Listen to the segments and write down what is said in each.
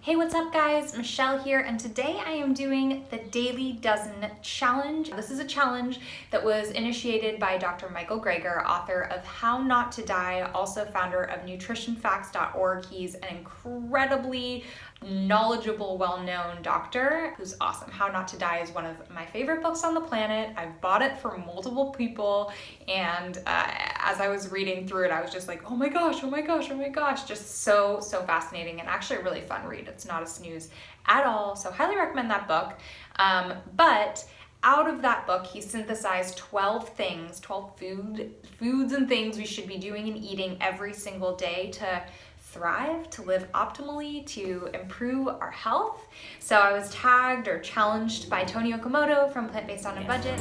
Hey, what's up guys? Michelle here, and today I am doing the Daily Dozen Challenge. This is a challenge that was initiated by Dr. Michael Greger, author of How Not to Die, also founder of nutritionfacts.org. He's an incredibly knowledgeable, well-known doctor who's awesome. How Not to Die is one of my favorite books on the planet. I've bought it for multiple people, and as I was reading through it, I was just like, oh my gosh, oh my gosh, oh my gosh, just so fascinating, and actually a really fun read. It's not a snooze at all, so highly recommend that book. But out of that book, he synthesized 12 things, 12 foods and things we should be doing and eating every single day to thrive, to live optimally, to improve our health. So I was tagged or challenged by Tony Okamoto from Plant Based on a Budget.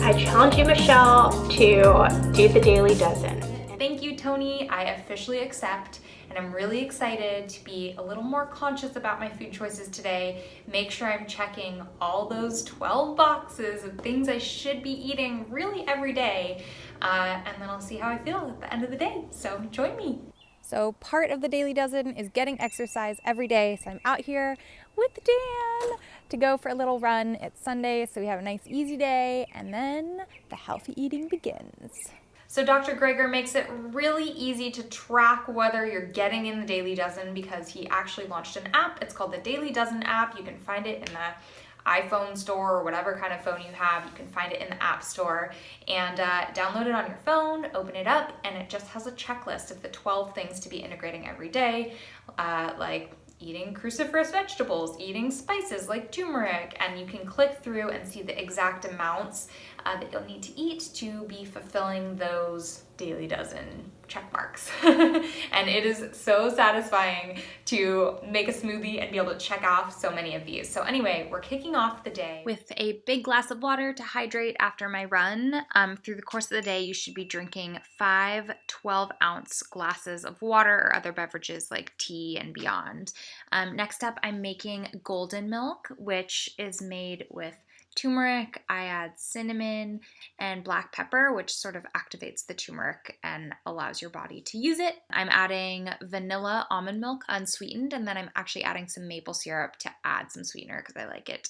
I challenge you, Michelle, to do the Daily Dozen. Thank you, Tony. I officially accept, and I'm really excited to be a little more conscious about my food choices today. Make sure I'm checking all those 12 boxes of things I should be eating really every day, and then I'll see how I feel at the end of the day. So join me. So part of the Daily Dozen is getting exercise every day. So I'm out here with Dan to go for a little run. It's Sunday, so we have a nice easy day, and then the healthy eating begins. So Dr. Greger makes it really easy to track whether you're getting in the Daily Dozen because he actually launched an app. It's called the Daily Dozen app. You can find it in the iPhone store or whatever kind of phone you have. You can find it in the App Store and download it on your phone, open it up, and it just has a checklist of the 12 things to be integrating every day, like eating cruciferous vegetables, eating spices like turmeric, and you can click through and see the exact amounts that you'll need to eat to be fulfilling those Daily Dozen check marks. And it is so satisfying to make a smoothie and be able to check off so many of these. So anyway, we're kicking off the day with a big glass of water to hydrate after my run. Through the course of the day, you should be drinking 5 12-ounce glasses of water or other beverages like tea and beyond. Next up, I'm making golden milk, which is made with turmeric. I add cinnamon and black pepper, which sort of activates the turmeric and allows your body to use it. I'm adding vanilla almond milk unsweetened, and then I'm actually adding some maple syrup to add some sweetener because I like it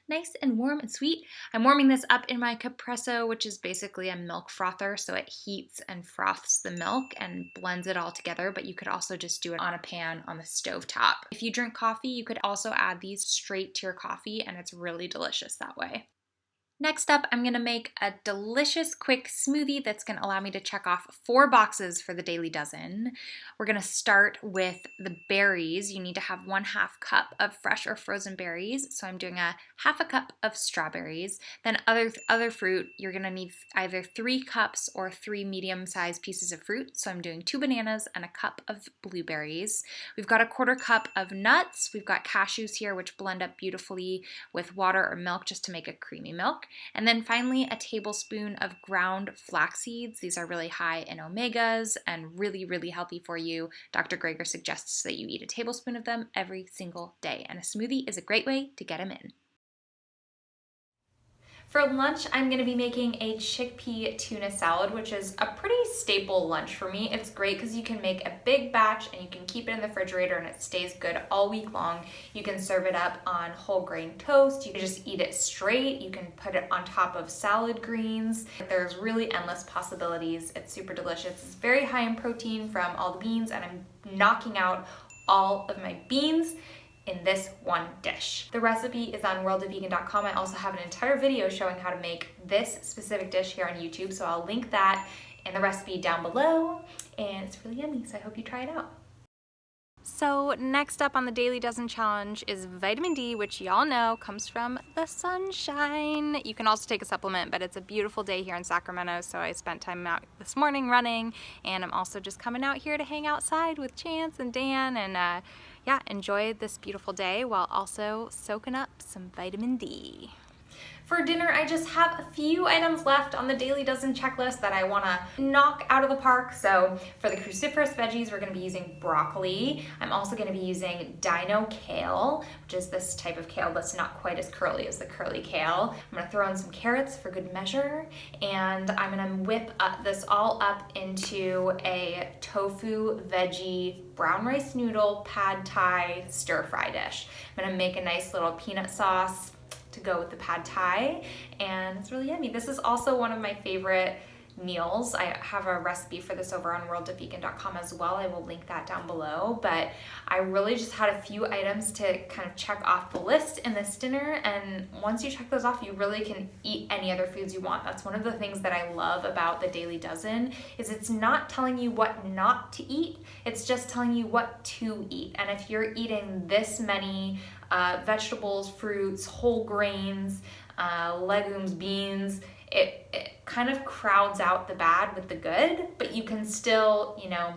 nice and warm and sweet. I'm warming this up in my Capresso, which is basically a milk frother, so it heats and froths the milk and blends it all together, but you could also just do it on a pan on the stove top. If you drink coffee, you could also add these straight to your coffee, and it's really delicious that way. Next up, I'm gonna make a delicious quick smoothie that's gonna allow me to check off 4 boxes for the Daily Dozen. We're gonna start with the berries. You need to have 1/2 cup of fresh or frozen berries. So I'm doing a 1/2 cup of strawberries. Then other fruit, you're gonna need either 3 cups or 3 medium-sized pieces of fruit. So I'm doing 2 bananas and a cup of blueberries. We've got a 1/4 cup of nuts. We've got cashews here, which blend up beautifully with water or milk just to make a creamy milk. And then finally, a tablespoon of ground flax seeds. These are really high in omegas and really healthy for you. Dr. Greger suggests that you eat a tablespoon of them every single day, and a smoothie is a great way to get them in. For lunch, I'm gonna be making a chickpea tuna salad, which is a pretty staple lunch for me. It's great because you can make a big batch and you can keep it in the refrigerator and it stays good all week long. You can serve it up on whole grain toast. You can just eat it straight. You can put it on top of salad greens. There's really endless possibilities. It's super delicious. It's very high in protein from all the beans, and I'm knocking out all of my beans in this one dish. The recipe is on worldofvegan.com. I also have an entire video showing how to make this specific dish here on YouTube, so I'll link that in the recipe down below, and it's really yummy, so I hope you try it out. So next up on the Daily Dozen Challenge is vitamin D, which y'all know comes from the sunshine. You can also take a supplement, but it's a beautiful day here in Sacramento, so I spent time out this morning running, and I'm also just coming out here to hang outside with Chance and Dan and yeah, enjoy this beautiful day while also soaking up some vitamin D. For dinner, I just have a few items left on the Daily Dozen checklist that I wanna knock out of the park. So for the cruciferous veggies, we're gonna be using broccoli. I'm also gonna be using dino kale, which is this type of kale that's not quite as curly as the curly kale. I'm gonna throw in some carrots for good measure, and I'm gonna whip this all up into a tofu veggie brown rice noodle pad thai stir fry dish. I'm gonna make a nice little peanut sauce to go with the pad thai, and it's really yummy. This is also one of my favorite meals. I have a recipe for this over on worldofvegan.com as well. I will link that down below, but I really just had a few items to kind of check off the list in this dinner, and once you check those off, you really can eat any other foods you want. That's one of the things that I love about the Daily Dozen, is it's not telling you what not to eat, it's just telling you what to eat. And if you're eating this many vegetables, fruits, whole grains, legumes, beans, it kind of crowds out the bad with the good, but you can still, you know,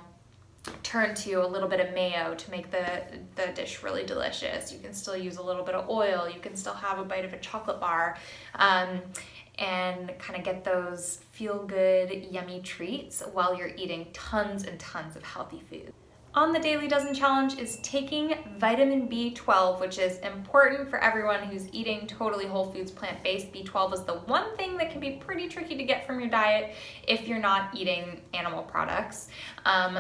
turn to a little bit of mayo to make the dish really delicious. You can still use a little bit of oil. You can still have a bite of a chocolate bar, and kind of get those feel-good, yummy treats while you're eating tons and tons of healthy food. On the Daily Dozen Challenge is taking vitamin B12, which is important for everyone who's eating totally whole foods, plant-based. B12 is the one thing that can be pretty tricky to get from your diet if you're not eating animal products.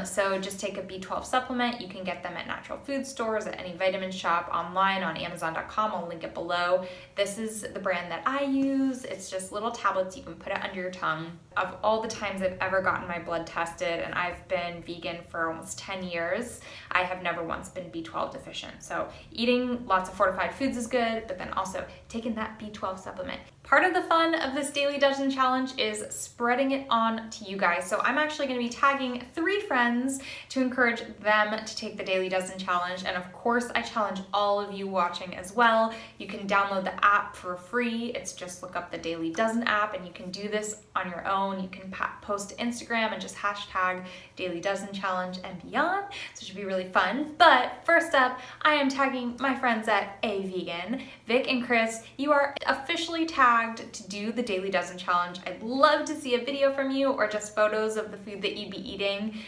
So just take a B12 supplement. You can get them at natural food stores, at any vitamin shop, online on Amazon.com. I'll link it below. This is the brand that I use. It's just little tablets. You can put it under your tongue. Of all the times I've ever gotten my blood tested, and I've been vegan for almost 10 years, I have never once been B12 deficient. So eating lots of fortified foods is good, but then also taking that B12 supplement. Part of the fun of this Daily Dozen Challenge is spreading it on to you guys. So I'm actually going to be tagging 3 friends to encourage them to take the Daily Dozen Challenge. And of course, I challenge all of you watching as well. You can download the app for free. It's just look up the Daily Dozen app, and you can do this on your own. You can post to Instagram and just hashtag Daily Dozen Challenge and beyond. So it should be really fun. But first up, I am tagging my friends at A Vegan. Vic and Chris, you are officially tagged to do the Daily Dozen Challenge. I'd love to see a video from you, or just photos of the food that you'd be eating,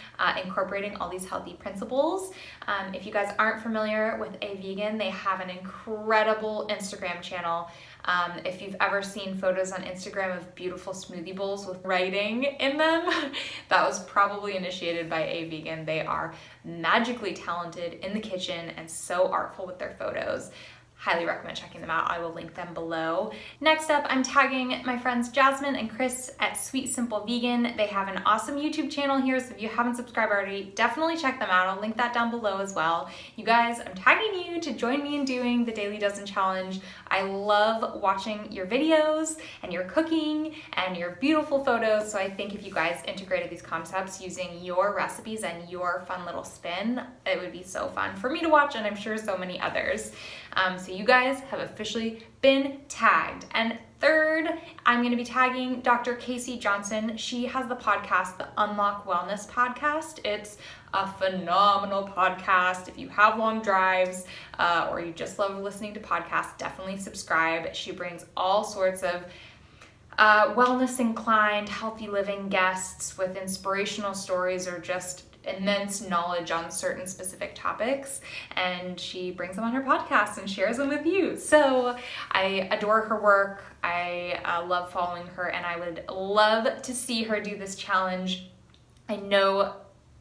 incorporating all these healthy principles. If you guys aren't familiar with A Vegan, they have an incredible Instagram channel. If you've ever seen photos on Instagram of beautiful smoothie bowls with writing in them, that was probably initiated by A Vegan. They are magically talented in the kitchen and so artful with their photos. Highly recommend checking them out. I will link them below. Next up, I'm tagging my friends Jasmine and Chris at Sweet Simple Vegan. They have an awesome YouTube channel here, so if you haven't subscribed already, definitely check them out. I'll link that down below as well. You guys, I'm tagging you to join me in doing the Daily Dozen Challenge. I love watching your videos and your cooking and your beautiful photos, so I think if you guys integrated these concepts using your recipes and your fun little spin, it would be so fun for me to watch, and I'm sure so many others. So you guys have officially been tagged. And third, I'm going to be tagging Dr. Casey Johnson. She has the podcast, the Unlock Wellness Podcast. It's a phenomenal podcast. If you have long drives or you just love listening to podcasts, definitely subscribe. She brings all sorts of wellness inclined, healthy living guests with inspirational stories or just immense knowledge on certain specific topics, and she brings them on her podcast and shares them with you. So I adore her work. I love following her, and I would love to see her do this challenge. I know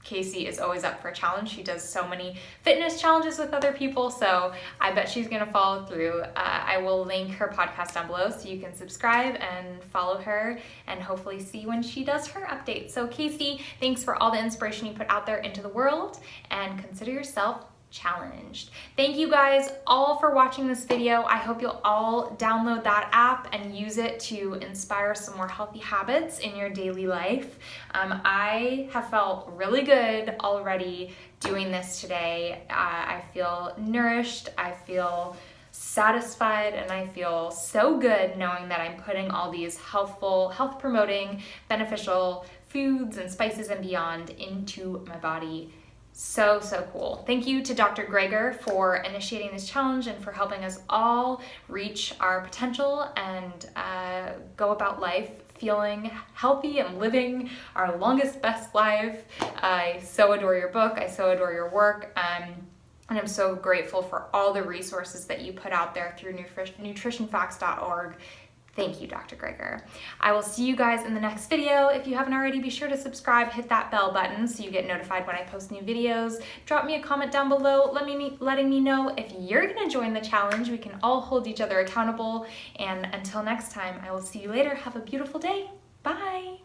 Casey is always up for a challenge. She does so many fitness challenges with other people, so I bet she's gonna follow through. I will link her podcast down below so you can subscribe and follow her and hopefully see when she does her update. So Casey, thanks for all the inspiration you put out there into the world, and consider yourself challenged. Thank you guys all for watching this video. I hope you'll all download that app and use it to inspire some more healthy habits in your daily life. I have felt really good already doing this today. I feel nourished, I feel satisfied, and I feel so good knowing that I'm putting all these healthful, health promoting, beneficial foods and spices and beyond into my body So cool. Thank you to Dr. Greger for initiating this challenge and for helping us all reach our potential and go about life feeling healthy and living our longest, best life. I so adore your book. I so adore your work. And I'm so grateful for all the resources that you put out there through nutritionfacts.org. Thank you, Dr. Greger. I will see you guys in the next video. If you haven't already, be sure to subscribe, hit that bell button so you get notified when I post new videos. Drop me a comment down below letting me know if you're gonna join the challenge. We can all hold each other accountable. And until next time, I will see you later. Have a beautiful day. Bye.